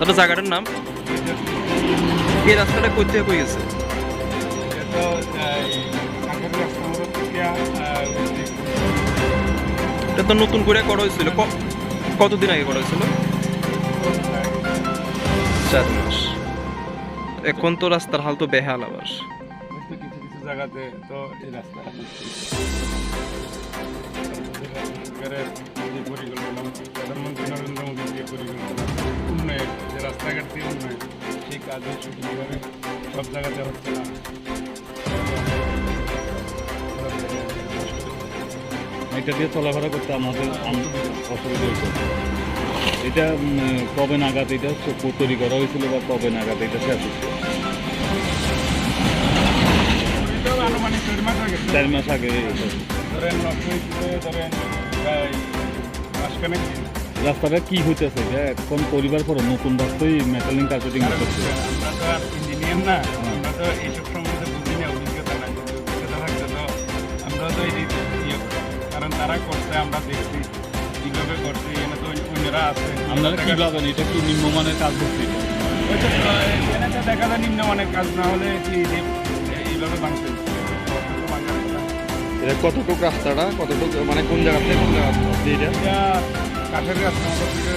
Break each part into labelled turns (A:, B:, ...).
A: আপনার জায়গাটার নাম? এই রাস্তাটা কই থেকে কই গেছে? এটা তো নতুন করে করা হয়েছিল, কতদিন আগে করা হয়েছিল? 4 মাস। এখন তো রাস্তার হাল তো বেহাল আবার।
B: কিছু কিছু জায়গাতে তো এই রাস্তা যে পরিকল্পনা প্রধানমন্ত্রী নরেন্দ্র মোদীর যে পরিকল্পনা উন্নয়ন, যে রাস্তাঘাট দিয়ে উন্নয়ন, সেই কাজে সঠিকভাবে সব জায়গাতে হচ্ছে না।
C: এটা দিয়ে চলাফেরা করতে আমাদের অসুবিধা হয়েছে। এটা কবে নাগাদ এটা তৈরি করা হয়েছিল বা কবে নাগাদ এটা শেষ হচ্ছে? 4 মাস আগে।
B: ধরেন ধরেন প্রায় মাসখানেক।
C: রাস্তাটা কি হইতেছে যে এখন পরিবার পর নতুন রাস্তায় মেটালিং কার্পেটিং করছে?
B: আমরা তো আর ইঞ্জিনিয়ার না, আমরা তো এইসব সম্বন্ধে বুঝি না, অভিজ্ঞতা নাই। অভিজ্ঞতা থাকলে তো আমরা তো এই ইয়ে করি, কারণ তারা করছে আমরা দেখছি কীভাবে করছে, এখানে তো অন্যরা আছে।
C: আপনারা কী ভাবেন এটা কি নিম্নমানের কাজ হচ্ছে?
B: এখানে তো দেখা যায় নিম্নমানের কাজ না হলে কি এইভাবে ভাঙছে।
A: এটা কতটুকু রাস্তাটা, কতটুকু মানে কোন জায়গা থেকে কোন জায়গা?
B: এটা কাঠের রাস্তা আমাদের থেকে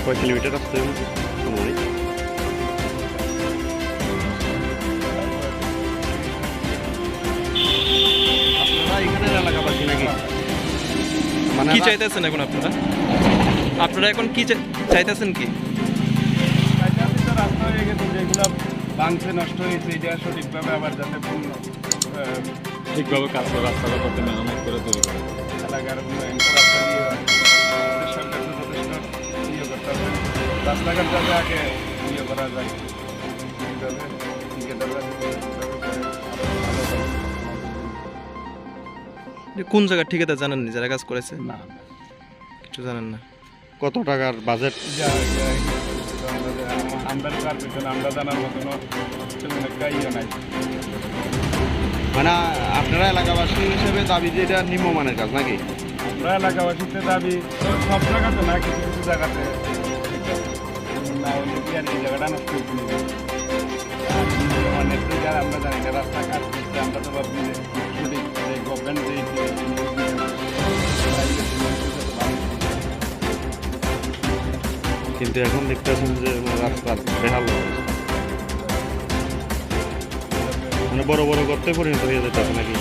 A: কয় কিলোমিটার রাস্তা? আপনারা এখানের এলাকাবাসী নাকি? মানে কি চাইতেছেন এখন আপনারা? আপনারা এখন কি চাইতেছেন কি?
B: রাস্তা হয়ে গেছে, যেগুলো ভাঙছে নষ্ট হয়েছে, এটা সঠিকভাবে আবার যাতে পূর্ণ
C: ঠিকভাবে কাজ করে রাস্তাটা করতে মেরামত করে তৈরি করে
B: এলাকার উন্নয়ন রাস্তা দিয়ে সরকার তো যথেষ্ট ইয়ে করতে হবে। রাস্তাঘাট যাতে আগে ইয়ে করা যায়, এইভাবে
A: কোন জায়গার ঠিকাদার জানেন না যারা কাজ করেছে?
B: না,
A: কিছু জানেন না। কত টাকার বাজেট?
B: আমরা তার পিছনে আমরা জানার মতন একটা ইয়ে নাই।
A: মানে আপনারা এলাকাবাসী হিসেবে দাবি যে এটা নিম্নমানের কাজ নাকি?
B: আমরা এলাকাবাসীতে দাবি সব জায়গাতে না, কিছু কিছু জায়গাতে না হলে কি আর এই জায়গাটা নষ্ট হচ্ছে না। অনেক জায়গায় আমরা জানি না রাস্তা কাজ করছে, আমরা তো ভাবছি যে সঠিক যে গভর্নমেন্ট
A: কিন্তু এখন দেখতেছেন যে রাস্তার বেহাল অবস্থা, মানে বড় বড় গর্তে পরিণত হয়ে যেতেছে নাকি?